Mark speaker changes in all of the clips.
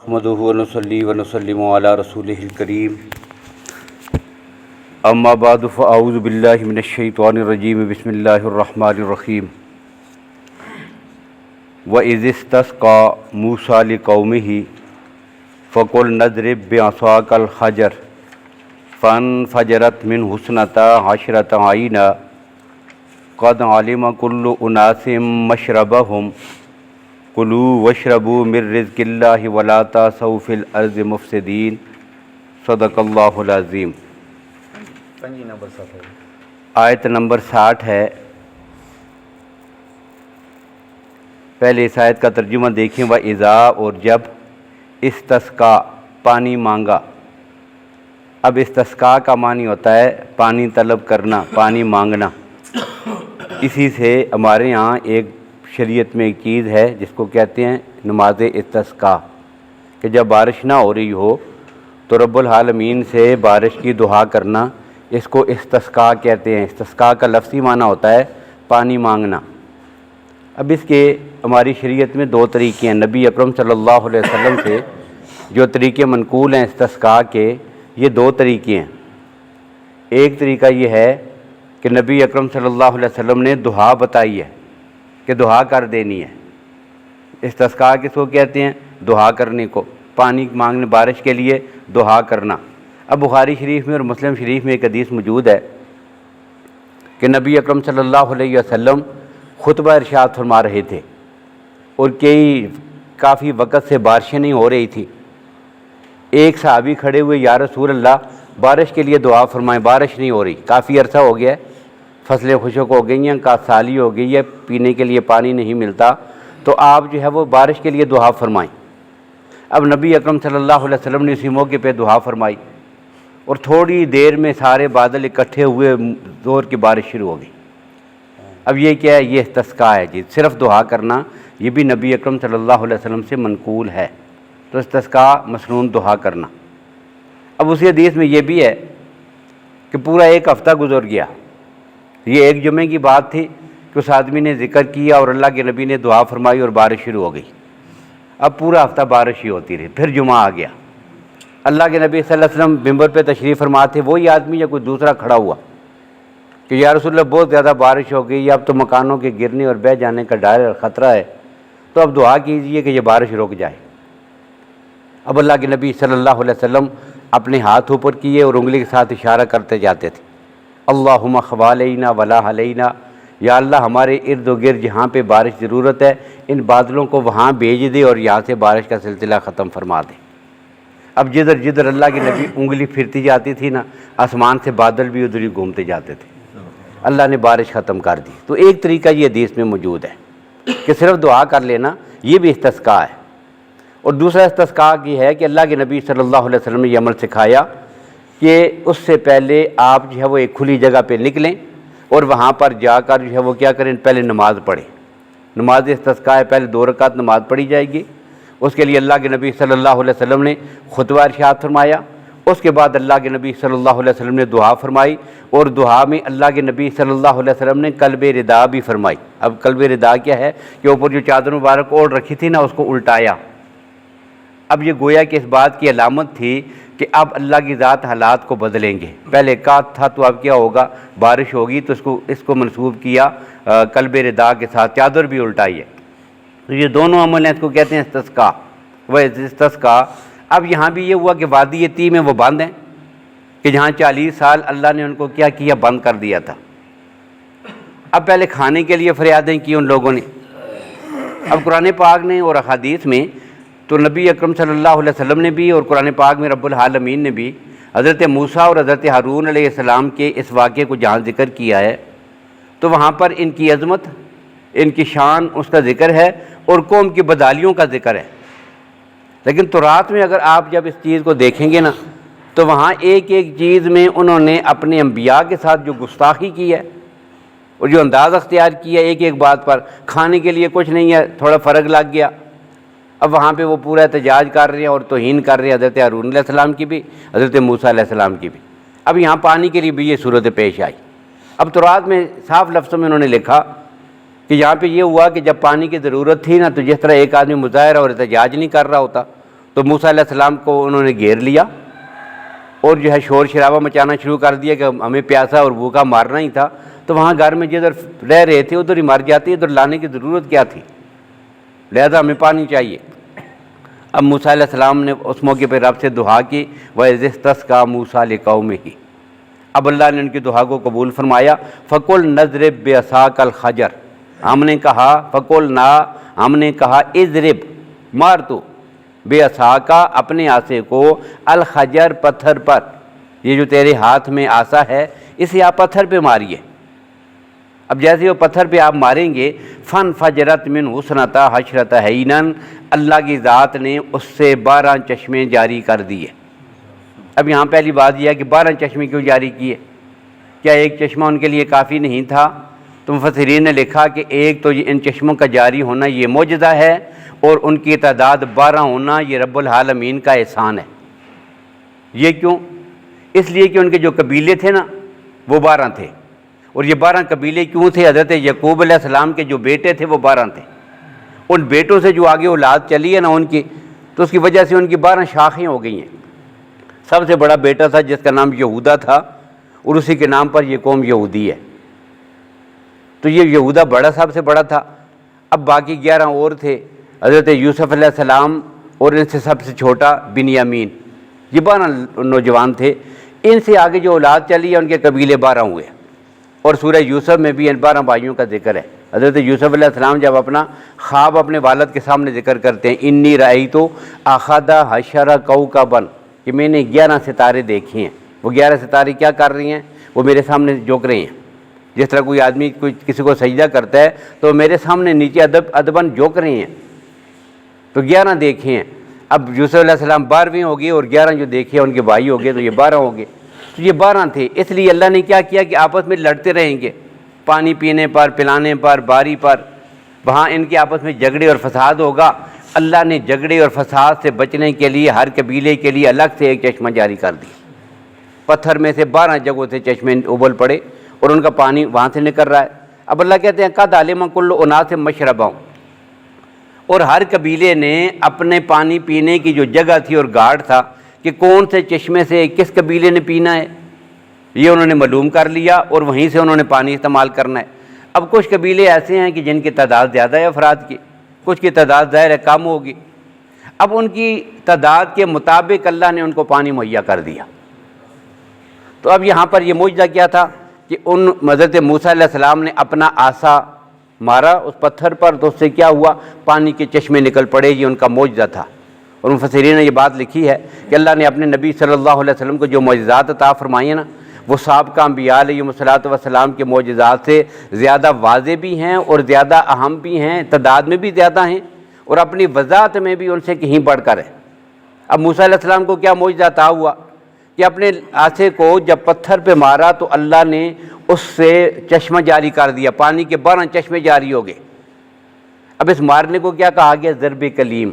Speaker 1: نحمدہ ونصلی ونسلم علی رسولہ الکریم اما بعد فاعوذ باللہ من الشیطان الرجیم بسم اللہ الرحمن الرحیم وَإِذِ اسْتَسْقَىٰ مُوسَىٰ لِقَوْمِهِ فَقُلْ نَضْرِب بِّعَصَاكَ الْحَجَرَ فَانْفَجَرَتْ مِنْهُ اثْنَتَا عَشْرَةَ عَيْنًا قَدْ عَلِمَ كُلُّ أُنَاسٍ مَّشْرَبَهُمْ کلوا واشربوا من رزق اللہ ولا تعثوا فی الارض مفسدین صدق اللہ العظیم۔ آیت نمبر 60 ہے۔ پہلے اس آیت کا ترجمہ دیکھیں، وَإِذَا، اور جب، استسقا، پانی مانگا۔ اب استسقا کا معنی ہوتا ہے پانی طلب کرنا، پانی مانگنا۔ اسی سے ہمارے یہاں ایک شریعت میں ایک چیز ہے جس کو کہتے ہیں نماز استسقا، کہ جب بارش نہ ہو رہی ہو تو رب العالمین سے بارش کی دعا کرنا، اس کو استسقا کہتے ہیں۔ استسقا کا لفظی معنی ہوتا ہے پانی مانگنا۔ اب اس کے ہماری شریعت میں دو طریقے ہیں۔ نبی اکرم صلی اللہ علیہ وسلم سے جو طریقے منقول ہیں استسقا کے، یہ دو طریقے ہیں۔ ایک طریقہ یہ ہے کہ نبی اکرم صلی اللہ علیہ وسلم نے دعا بتائی ہے کہ دعا کر دینی ہے۔ استسقا کس کو کہتے ہیں؟ دعا کرنے کو، پانی مانگنے، بارش کے لیے دعا کرنا۔ اب بخاری شریف میں اور مسلم شریف میں ایک حدیث موجود ہے کہ نبی اکرم صلی اللہ علیہ وسلم خطبہ ارشاد فرما رہے تھے اور کافی وقت سے بارشیں نہیں ہو رہی تھی۔ ایک صحابی کھڑے ہوئے، یا رسول اللہ بارش کے لیے دعا فرمائیں، بارش نہیں ہو رہی، کافی عرصہ ہو گیا ہے، فصلیں خشک ہو گئی ہیں، کاشالی ہو گئی ہے، پینے کے لیے پانی نہیں ملتا، تو آپ جو ہے وہ بارش کے لیے دعا فرمائیں۔ اب نبی اکرم صلی اللہ علیہ وسلم نے اسی موقع پہ دعا فرمائی اور تھوڑی دیر میں سارے بادل اکٹھے ہوئے، زور کی بارش شروع ہو گئی۔ اب یہ کیا ہے؟ یہ استسقا ہے جی، صرف دعا کرنا۔ یہ بھی نبی اکرم صلی اللہ علیہ وسلم سے منقول ہے۔ تو استسقا مسنون دعا کرنا۔ اب اسی حدیث میں یہ بھی ہے کہ پورا ایک ہفتہ گزر گیا۔ یہ ایک جمعے کی بات تھی کہ اس آدمی نے ذکر کیا اور اللہ کے نبی نے دعا فرمائی اور بارش شروع ہو گئی۔ اب پورا ہفتہ بارش ہی ہوتی رہی۔ پھر جمعہ آ گیا، اللہ کے نبی صلی اللہ علیہ وسلم ممبر پہ تشریف فرما تھے، وہی آدمی یا کوئی دوسرا کھڑا ہوا کہ یا رسول اللہ بہت زیادہ بارش ہو گئی، اب تو مکانوں کے گرنے اور بہہ جانے کا ڈر اور خطرہ ہے، تو اب دعا کیجئے کہ یہ بارش رک جائے۔ اب اللہ کے نبی صلی اللہ علیہ وسلم اپنے ہاتھ اوپر کیے اور انگلی کے ساتھ اشارہ کرتے جاتے تھے، اللہم خوالینا ولا علینا، یا اللہ ہمارے ارد و گرد جہاں پہ بارش ضرورت ہے ان بادلوں کو وہاں بھیج دے اور یہاں سے بارش کا سلسلہ ختم فرما دے۔ اب جدھر جدھر اللہ کے نبی انگلی پھرتی جاتی تھی نا، آسمان سے بادل بھی ادھر ہی گھومتے جاتے تھے، اللہ نے بارش ختم کر دی۔ تو ایک طریقہ یہ حدیث میں موجود ہے کہ صرف دعا کر لینا، یہ بھی استسقا ہے۔ اور دوسرا استسقا کی ہے کہ اللہ کے نبی صلی اللہ علیہ وسلم نے یہ عمل سکھایا کہ اس سے پہلے آپ جو ہے وہ ایک کھلی جگہ پہ نکلیں اور وہاں پر جا کر جو ہے وہ کیا کریں؟ پہلے نماز پڑھیں۔ نماز استسقا ہے، پہلے 2 رکعت نماز پڑھی جائے گی۔ اس کے لیے اللہ کے نبی صلی اللہ علیہ وسلم نے خطبہ ارشاد فرمایا۔ اس کے بعد اللہ کے نبی صلی اللہ علیہ وسلم نے دعا فرمائی، اور دعا میں اللہ کے نبی صلی اللہ علیہ وسلم نے قلب ردا بھی فرمائی۔ اب قلب ردا کیا ہے؟ کہ اوپر جو چادر مبارک اوڑھ رکھی تھی نا، اس کو الٹایا۔ اب یہ گویا کہ اس بات کی علامت تھی کہ اب اللہ کی ذات حالات کو بدلیں گے۔ پہلے کات تھا تو اب کیا ہوگا؟ بارش ہوگی، تو اس کو منسوب کیا قلب ردا کے ساتھ، چادر بھی الٹائی ہے۔ تو یہ دونوں عمل ہیں، اس کو کہتے ہیں استسقا و استسقا۔ اب یہاں بھی یہ ہوا کہ وادی طی میں وہ بند ہیں کہ جہاں 40 سال اللہ نے ان کو کیا کیا؟ بند کر دیا تھا۔ اب پہلے کھانے کے لیے فریادیں کی ان لوگوں نے۔ اب قرآن پاک نے اور احادیث میں تو نبی اکرم صلی اللہ علیہ وسلم نے بھی اور قرآن پاک میں رب العالمین نے بھی حضرت موسیٰ اور حضرت ہارون علیہ السلام کے اس واقعے کو جہاں ذکر کیا ہے، تو وہاں پر ان کی عظمت، ان کی شان، اس کا ذکر ہے اور قوم کی بدعالیوں کا ذکر ہے۔ لیکن تورات میں اگر آپ جب اس چیز کو دیکھیں گے نا، تو وہاں ایک ایک چیز میں انہوں نے اپنے انبیاء کے ساتھ جو گستاخی کی ہے اور جو انداز اختیار کیا ایک ایک بات پر، کھانے کے لیے کچھ نہیں ہے، تھوڑا فرق لگ گیا، اب وہاں پہ وہ پورا احتجاج کر رہے ہیں اور توہین کر رہے ہیں حضرت ہارون علیہ السلام کی بھی، حضرت موسیٰ علیہ السلام کی بھی۔ اب یہاں پانی کے لیے بھی یہ صورت پیش آئی۔ اب تورات میں صاف لفظوں میں انہوں نے لکھا کہ یہاں پہ یہ ہوا کہ جب پانی کی ضرورت تھی نا، تو جس طرح ایک آدمی مظاہرہ اور احتجاج نہیں کر رہا ہوتا، تو موسیٰ علیہ السلام کو انہوں نے گھیر لیا اور جو ہے شور شرابہ مچانا شروع کر دیا کہ ہمیں پیاسا اور بھوکا مارنا ہی تھا، تو وہاں گھر میں جدھر رہ رہے تھے ادھر ہی مر جاتے، ادھر لانے کی ضرورت کیا تھی، لہذا ہمیں پانی چاہیے۔ اب موسیٰ علیہ السلام نے اس موقع پہ رب سے دعا کی، وَإِذِ اسْتَسْقَىٰ مُوسَىٰ لِقَوْمِهِ، اب اللہ نے ان کی دعا کو قبول فرمایا۔ فَقُلْ نَضْرِب بِعَصَاكَ الْحَجَرَ، ہم نے کہا فَقُلْنَا، ہم نے کہا اضرب، مار تو، بِعَصَاكَ، اپنے آسے کو، الحجر، پتھر پر، یہ جو تیرے ہاتھ میں آسا ہے اسے آپ پتھر پہ ماریے۔ اب جیسے وہ پتھر پہ آپ ماریں گے، فَانْفَجَرَتْ مِنْهُ اثْنَتَا عَشْرَةَ عَيْنًا، اللہ کی ذات نے اس سے 12 چشمے جاری کر دیے۔ اب یہاں پہلی بات یہ ہے کہ 12 چشمے کیوں جاری کیے؟ کیا ایک چشمہ ان کے لیے کافی نہیں تھا؟ تو مفسرین نے لکھا کہ ایک تو ان چشموں کا جاری ہونا یہ معجزہ ہے، اور ان کی تعداد 12 ہونا یہ رب العالمین کا احسان ہے۔ یہ کیوں؟ اس لیے کہ ان کے جو قبیلے تھے نا وہ 12 تھے، اور یہ 12 قبیلے کیوں تھے؟ حضرت یعقوب علیہ السلام کے جو بیٹے تھے وہ 12 تھے، ان بیٹوں سے جو آگے اولاد چلی ہے نا ان کی، تو اس کی وجہ سے ان کی 12 شاخیں ہو گئی ہیں۔ سب سے بڑا بیٹا تھا جس کا نام یہودا تھا، اور اسی کے نام پر یہ قوم یہودی ہے، تو یہ یہودا بڑا سب سے بڑا تھا۔ اب باقی 11 اور تھے، حضرت یوسف علیہ السلام اور ان سے سب سے چھوٹا بنیامین، یہ 12 نوجوان تھے۔ ان سے آگے جو اولاد چلی ہے ان کے قبیلے 12 ہوئے، اور سورہ یوسف میں بھی ان 12 بھائیوں کا ذکر ہے۔ حضرت یوسف علیہ السلام جب اپنا خواب اپنے والد کے سامنے ذکر کرتے ہیں، انی رأیت احد عشر کوکبا، کہ میں نے 11 ستارے دیکھے ہیں۔ وہ 11 ستارے کیا کر رہی ہیں؟ وہ میرے سامنے جھک رہے ہیں، جس طرح کوئی آدمی کسی کو سجدہ کرتا ہے تو میرے سامنے نیچے ادباً جھک رہے ہیں، تو 11 دیکھے ہیں۔ اب یوسف علیہ السلام 12ویں ہو گئے، اور 11 جو دیکھے ان کے بھائی ہو گئے تو یہ 12 ہو گئے، تو یہ 12 تھے۔ اس لیے اللہ نے کیا کیا کہ آپس میں لڑتے رہیں گے، پانی پینے پر، پلانے پر، باری پر، وہاں ان کے آپس میں جھگڑے اور فساد ہوگا۔ اللہ نے جھگڑے اور فساد سے بچنے کے لیے ہر قبیلے کے لیے الگ سے ایک چشمہ جاری کر دیا۔ پتھر میں سے 12 جگہوں سے چشمے ابل پڑے اور ان کا پانی وہاں سے نکل رہا ہے۔ اب اللہ کہتے ہیں قد علم کل اناس مشربہم، اور ہر قبیلے نے اپنے پانی پینے کی جو جگہ تھی اور گارڈ تھا کہ کون سے چشمے سے کس قبیلے نے پینا ہے، یہ انہوں نے معلوم کر لیا، اور وہیں سے انہوں نے پانی استعمال کرنا ہے۔ اب کچھ قبیلے ایسے ہیں کہ جن کی تعداد زیادہ ہے افراد کی، کچھ کی تعداد ظاہر ہے کم ہوگی، اب ان کی تعداد کے مطابق اللہ نے ان کو پانی مہیا کر دیا۔ تو اب یہاں پر یہ معجزہ کیا تھا کہ ان حضرت موسیٰ علیہ السلام نے اپنا آسا مارا اس پتھر پر، تو اس سے کیا ہوا؟ پانی کے چشمے نکل پڑے، یہ ان کا معجزہ تھا۔ اور مفسرین نے یہ بات لکھی ہے کہ اللہ نے اپنے نبی صلی اللہ علیہ وسلم کو جو معجزات عطا فرمائے ہیں نا، وہ سابقہ انبیاء علیہ السلام کے معجزات سے زیادہ واضح بھی ہیں اور زیادہ اہم بھی ہیں، تعداد میں بھی زیادہ ہیں، اور اپنی وضاحت میں بھی ان سے کہیں بڑھ کر ہے۔ اب موسیٰ علیہ السلام کو کیا معجزہ عطا ہوا کہ اپنے آسے کو جب پتھر پہ مارا تو اللہ نے اس سے چشمہ جاری کر دیا، پانی کے 12 چشمے جاری ہو گئے۔ اب اس مارنے کو کیا کہا گیا؟ ضرب کلیم،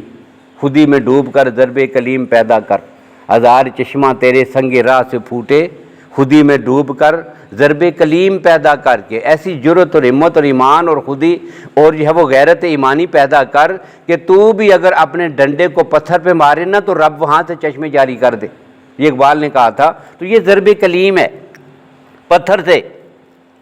Speaker 1: خودی میں ڈوب کر ضرب کلیم پیدا کر، 1000 چشمہ تیرے سنگ راہ سے پھوٹے، خودی میں ڈوب کر ضرب کلیم پیدا کر کے، ایسی جرت اور ہمت اور ایمان اور خودی اور جو ہے وہ غیرت ایمانی پیدا کر کہ تو بھی اگر اپنے ڈنڈے کو پتھر پہ مارے نا تو رب وہاں سے چشمے جاری کر دے، یہ اقبال نے کہا تھا۔ تو یہ ضرب کلیم ہے پتھر سے،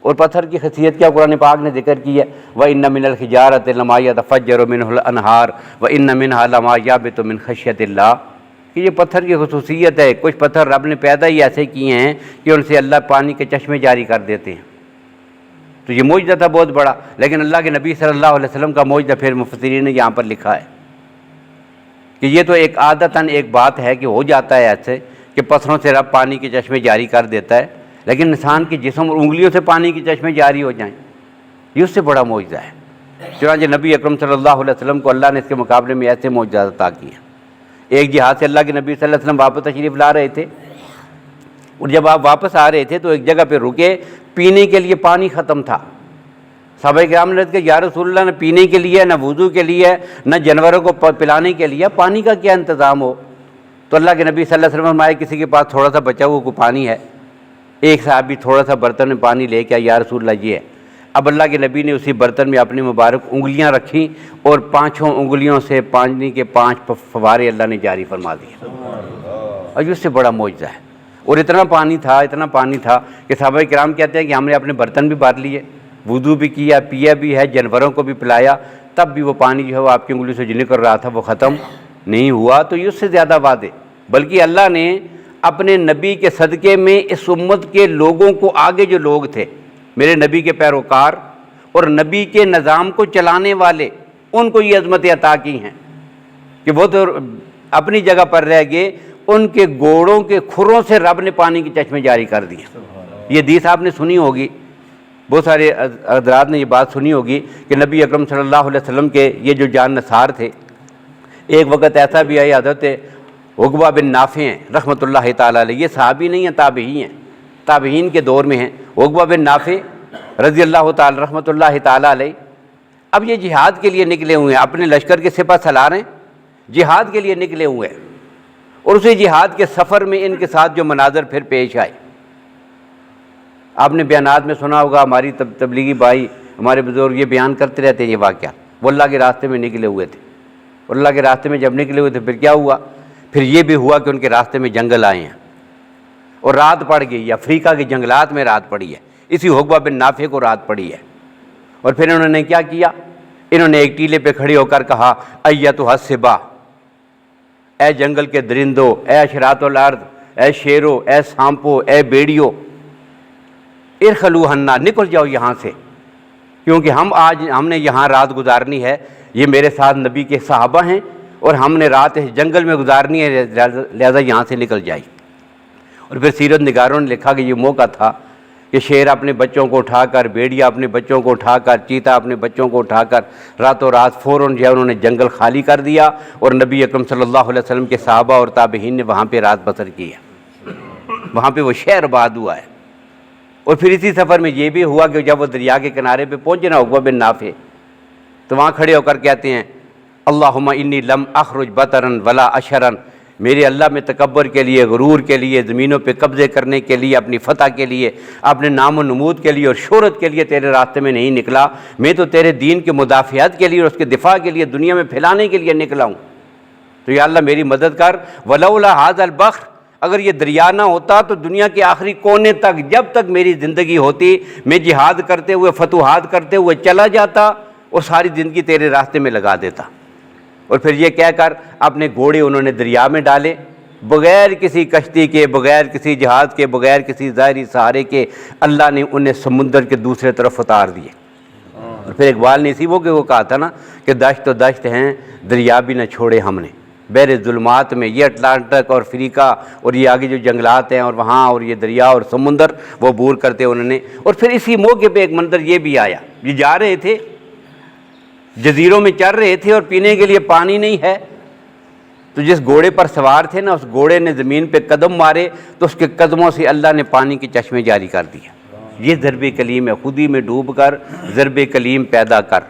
Speaker 1: اور پتھر کی خاصیت کیا قرآن پاک نے ذکر کی ہے؟ وَإِنَّ مِنَ الْحِجَارَةِ لَمَا يَتَفَجَّرُ مِنْهُ الْأَنْهَارُ وَإِنَّ مِنْهَا لَمَا يَهْبِطُ مِنْ خَشْيَةِ اللَّهِ، کہ یہ پتھر کی خصوصیت ہے، کچھ پتھر رب نے پیدا ہی ایسے کیے ہیں کہ ان سے اللہ پانی کے چشمے جاری کر دیتے ہیں۔ تو یہ معجزہ تھا بہت بڑا، لیکن اللہ کے نبی صلی اللہ علیہ وسلم کا معجزہ پھر مفسرین نے یہاں پر لکھا ہے کہ یہ تو ایک عادتاً ایک بات ہے کہ ہو جاتا ہے ایسے کہ پتھروں سے رب پانی کے چشمے جاری کر دیتا ہے، لیکن انسان کے جسم اور انگلیوں سے پانی کے چشمے جاری ہو جائیں، یہ اس سے بڑا معجزہ ہے۔ چنانچہ نبی اکرم صلی اللہ علیہ وسلم کو اللہ نے اس کے مقابلے میں ایسے معجزات عطا کیے ہیں۔ ایک جہاد سے اللہ کے نبی صلی اللہ علیہ وسلم واپس تشریف لا رہے تھے، اور جب آپ واپس آ رہے تھے تو ایک جگہ پہ رکے، پینے کے لیے پانی ختم تھا۔ صحابہ کرام نے کہا یا رسول اللہ، نہ پینے کے لیے، نہ وضو کے لیے، نہ جانوروں کو پلانے کے لیے، پانی کا کیا انتظام ہو؟ تو اللہ کے نبی صلی اللہ علیہ وسلم فرمایا کسی کے پاس تھوڑا سا بچا ہوا کوئی پانی ہے؟ ایک صحابی تھوڑا سا برتن میں پانی لے کے یا رسول اللہ یہ ہے۔ اب اللہ کے نبی نے اسی برتن میں اپنی مبارک انگلیاں رکھیں اور 5 انگلیوں سے پانی کے 5 فوارے اللہ نے جاری فرما دیے، اور یہ اس سے بڑا معجزہ ہے۔ اور اتنا پانی تھا کہ صحابہ کرام کہتے ہیں کہ ہم نے اپنے برتن بھی بھر لیے، وضو بھی کیا، پیا بھی ہے، جانوروں کو بھی پلایا، تب بھی وہ پانی جو ہے وہ آپ کی انگلی سے جو نکل رہا تھا وہ ختم نہیں ہوا۔ تو یہ اس سے زیادہ وعدے، بلکہ اللہ نے اپنے نبی کے صدقے میں اس امت کے لوگوں کو، آگے جو لوگ تھے میرے نبی کے پیروکار اور نبی کے نظام کو چلانے والے، ان کو یہ عظمتیں عطا کی ہیں کہ وہ تو اپنی جگہ پر رہ گئے، ان کے گوڑوں کے کھروں سے رب نے پانی کے چشمے جاری کر دیے۔ یہ حدیث آپ نے سنی ہوگی، بہت سارے حضرات نے یہ بات سنی ہوگی کہ نبی اکرم صلی اللہ علیہ وسلم کے یہ جو جان نثار تھے، ایک وقت ایسا بھی آیا، حضرت عقبہ بن نافع ہیں رحمۃ اللہ تعالیٰ علیہ، یہ صحابی نہیں ہیں، تابعی ہیں، تابعین کے دور میں ہیں، عقبہ بن نافع رضی اللہ تعالیٰ رحمۃ اللہ تعالیٰ علیہ۔ اب یہ جہاد کے لیے نکلے ہوئے ہیں، اپنے لشکر کے سپہ سالار ہیں، جہاد کے لیے نکلے ہوئے ہیں، اور اسی جہاد کے سفر میں ان کے ساتھ جو مناظر پھر پیش آئے، آپ نے بیانات میں سنا ہوگا، ہماری تبلیغی بھائی، ہمارے بزرگ یہ بیان کرتے رہتے ہیں یہ واقعہ۔ وہ اللہ کے راستے میں نکلے ہوئے تھے، اور اللہ کے راستے میں جب نکلے ہوئے تھے پھر کیا ہوا؟ پھر یہ بھی ہوا کہ ان کے راستے میں جنگل آئے ہیں اور رات پڑ گئی، افریقہ کے جنگلات میں رات پڑی ہے، اسی عقبہ بن نافع کو رات پڑی ہے۔ اور پھر انہوں نے کیا کیا؟ انہوں نے ایک ٹیلے پہ کھڑے ہو کر کہا، ایتھا السبا، اے جنگل کے درندوں، اے اشراط الارض، اے شیرو، اے سانپو، اے بیڑیو، ارخلوہن، نکل جاؤ یہاں سے، کیونکہ ہم نے یہاں رات گزارنی ہے، یہ میرے ساتھ نبی کے صحابہ ہیں اور ہم نے رات اس جنگل میں گزارنی ہے، لہذا یہاں سے نکل جائی۔ اور پھر سیرت نگاروں نے لکھا کہ یہ موقع تھا کہ شیر اپنے بچوں کو اٹھا کر، بیڑیا اپنے بچوں کو اٹھا کر، چیتا اپنے بچوں کو اٹھا کر راتوں رات فوراً جو ہے انہوں نے جنگل خالی کر دیا، اور نبی اکرم صلی اللہ علیہ وسلم کے صحابہ اور تابعین نے وہاں پہ رات بسر کی ہے، وہاں پہ وہ شہر آباد ہوا ہے۔ اور پھر اسی سفر میں یہ بھی ہوا کہ جب وہ دریا کے کنارے پہ پہنچے نا عقبہ بن نافع، تو وہاں کھڑے ہو کر کہتے ہیں، اللہم انی لم اخرج بطرن ولا اشرن، میرے اللہ میں تکبر کے لیے، غرور کے لیے، زمینوں پہ قبضے کرنے کے لیے، اپنی فتح کے لیے، اپنے نام و نمود کے لیے اور شہرت کے لیے تیرے راستے میں نہیں نکلا، میں تو تیرے دین کے مدافعت کے لیے اور اس کے دفاع کے لیے، دنیا میں پھیلانے کے لیے نکلا ہوں، تو یا اللہ میری مدد کر۔ ولولا ھذا البحر، اگر یہ دریا نہ ہوتا تو دنیا کے آخری کونے تک، جب تک میری زندگی ہوتی، میں جہاد کرتے ہوئے، فتوحات کرتے ہوئے چلا جاتا اور ساری زندگی تیرے راستے میں لگا دیتا۔ اور پھر یہ کہہ کر اپنے گھوڑے انہوں نے دریا میں ڈالے، بغیر کسی کشتی کے، بغیر کسی جہاز کے، بغیر کسی ظاہری سہارے کے، اللہ نے انہیں سمندر کے دوسرے طرف اتار دیے۔ اور پھر اقبال نے اسی وہ کہا تھا نا کہ دشت و دشت ہیں، دریا بھی نہ چھوڑے ہم نے، بحر ظلمات میں، یہ اٹلانٹک اور افریقہ اور یہ آگے جو جنگلات ہیں اور وہاں، اور یہ دریا اور سمندر وہ عبور کرتے انہوں نے۔ اور پھر اسی موقع پہ ایک منظر یہ بھی آیا، یہ جا رہے تھے، جزیروں میں چل رہے تھے اور پینے کے لیے پانی نہیں ہے، تو جس گھوڑے پر سوار تھے نا، اس گھوڑے نے زمین پہ قدم مارے تو اس کے قدموں سے اللہ نے پانی کے چشمے جاری کر دیا۔ یہ ضرب کلیم ہے، خودی میں ڈوب کر ضرب کلیم پیدا کر۔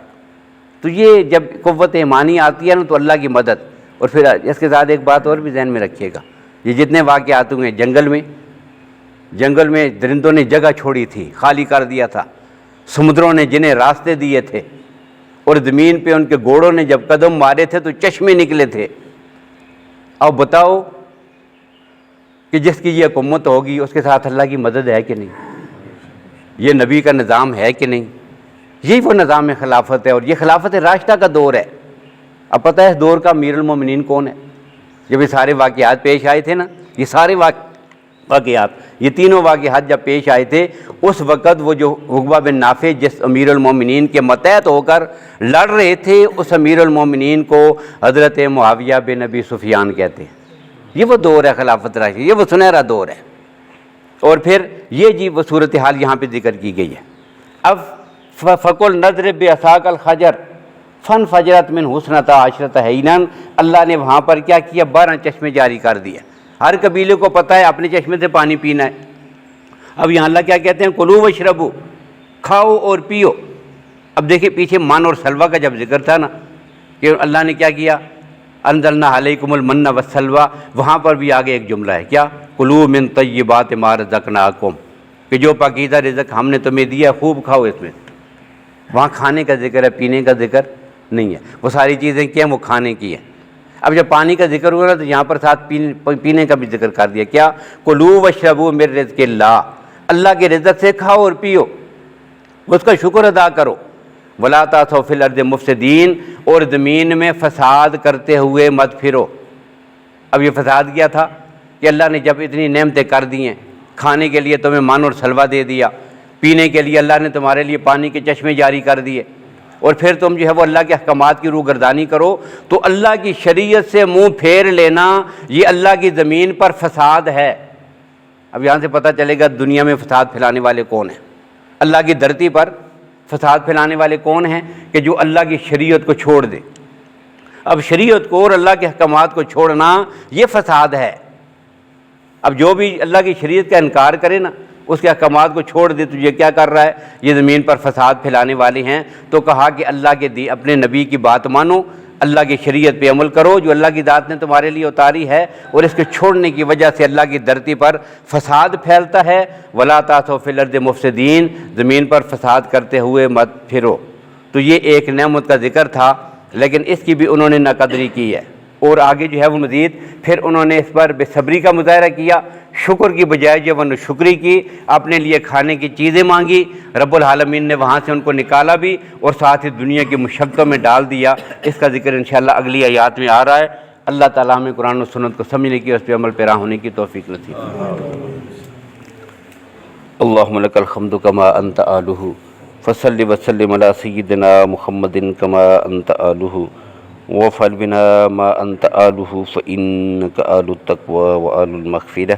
Speaker 1: تو یہ جب قوت ایمانی آتی ہے نا تو اللہ کی مدد۔ اور پھر اس کے ساتھ ایک بات اور بھی ذہن میں رکھیے گا، یہ جتنے واقعات ہوئے جنگل میں درندوں نے جگہ چھوڑی تھی، خالی کر دیا تھا، سمندروں نے جنہیں راستے دیے تھے، اور زمین پہ ان کے گھوڑوں نے جب قدم مارے تھے تو چشمے نکلے تھے۔ اب بتاؤ کہ جس کی یہ حکومت ہوگی اس کے ساتھ اللہ کی مدد ہے کہ نہیں؟ یہ نبی کا نظام ہے کہ نہیں؟ یہی وہ نظام خلافت ہے، اور یہ خلافت راشدہ کا دور ہے۔ اب پتہ ہے اس دور کا امیر المومنین کون ہے؟ جب یہ سارے واقعات پیش آئے تھے نا، یہ سارے واقعات، یہ تینوں واقعات جب پیش آئے تھے، اس وقت وہ جو عقبہ بن نافع جس امیر المومنین کے متحد ہو کر لڑ رہے تھے، اس امیر المومنین کو حضرت معاویہ بن ابی سفیان کہتے ہیں۔ یہ وہ دور ہے خلافت راشدہ، یہ وہ سنہرا دور ہے۔ اور پھر یہ جی وہ صورتحال یہاں پہ ذکر کی گئی ہے۔ اب فَقُلْ نَضْرِبْ بِعَصَاكَ الْحَجَرَ فَانْفَجَرَتْ مِنْهُ اثْنَتَا عَشْرَةَ عَيْنًا، اللہ نے وہاں پر کیا کیا؟ 12 چشمے جاری کر دیے۔ ہر قبیلے کو پتہ ہے اپنے چشمے سے پانی پینا ہے۔ اب یہاں اللہ کیا کہتے ہیں؟ کلو واشربو، کھاؤ اور پیو۔ اب دیکھیں پیچھے من اور سلوہ کا جب ذکر تھا نا کہ اللہ نے کیا کیا؟ انزلنا علیکم المن والسلوى، وہاں پر بھی آگے ایک جملہ ہے کیا؟ کلوا من طیبات ما رزقناکم، کہ جو پاکیزہ رزق ہم نے تمہیں دیا خوب کھاؤ اس میں۔ وہاں کھانے کا ذکر ہے، پینے کا ذکر نہیں ہے۔ وہ ساری چیزیں کیا ہیں؟ وہ کھانے کی ہیں۔ اب جب پانی کا ذکر ہوا تو یہاں پر ساتھ پینے کا بھی ذکر کر دیا۔ کیا؟ کلوا واشربوا من رزق اللہ، اللہ کے رزق سے کھاؤ اور پیو، اس کا شکر ادا کرو۔ ولا تعثوا فی الارض مفسدین، اور زمین میں فساد کرتے ہوئے مت پھرو۔ اب یہ فساد کیا تھا کہ اللہ نے جب اتنی نعمتیں کر دی ہیں، کھانے کے لیے تمہیں مان اور سلوہ دے دیا، پینے کے لیے اللہ نے تمہارے لیے پانی کے چشمے جاری کر دیے، اور پھر تم جو ہے وہ اللہ کے احکامات کی روگردانی کرو، تو اللہ کی شریعت سے منہ پھیر لینا یہ اللہ کی زمین پر فساد ہے۔ اب یہاں سے پتہ چلے گا دنیا میں فساد پھیلانے والے کون ہیں، اللہ کی دھرتی پر فساد پھیلانے والے کون ہیں، کہ جو اللہ کی شریعت کو چھوڑ دے۔ اب شریعت کو اور اللہ کے احکامات کو چھوڑنا یہ فساد ہے۔ اب جو بھی اللہ کی شریعت کا انکار کرے نا، اس کے احکامات کو چھوڑ دے، تو یہ کیا کر رہا ہے؟ یہ زمین پر فساد پھیلانے والے ہیں۔ تو کہا کہ اللہ کے اپنے نبی کی بات مانو، اللہ کی شریعت پہ عمل کرو جو اللہ کی ذات نے تمہارے لیے اتاری ہے، اور اس کے چھوڑنے کی وجہ سے اللہ کی دھرتی پر فساد پھیلتا ہے۔ ولا تعثوا فی الارض مفسدین، زمین پر فساد کرتے ہوئے مت پھرو۔ تو یہ ایک نعمت کا ذکر تھا، لیکن اس کی بھی انہوں نے ناقدری کی ہے، اور آگے جو ہے وہ مزید پھر انہوں نے اس پر بے صبری کا مظاہرہ کیا، شکر کی بجائے جو وہ ناشکری کی، اپنے لیے کھانے کی چیزیں مانگی، رب العالمین نے وہاں سے ان کو نکالا بھی، اور ساتھ ہی دنیا کی مشقتوں میں ڈال دیا۔ اس کا ذکر انشاءاللہ اگلی آیات میں آ رہا ہے۔ اللہ تعالیٰ ہمیں قرآن و سنت کو سمجھنے کی اور اس پہ عمل پیرا ہونے کی توفیق نصیب فرمائے۔ اللہم لک الحمد کما انت آلہ، فصلی وسلم علی سیدنا محمد کما انت آلہ، وفعل بنا ما انت آلہ، فإنک آل التقوی وآل المغفرہ۔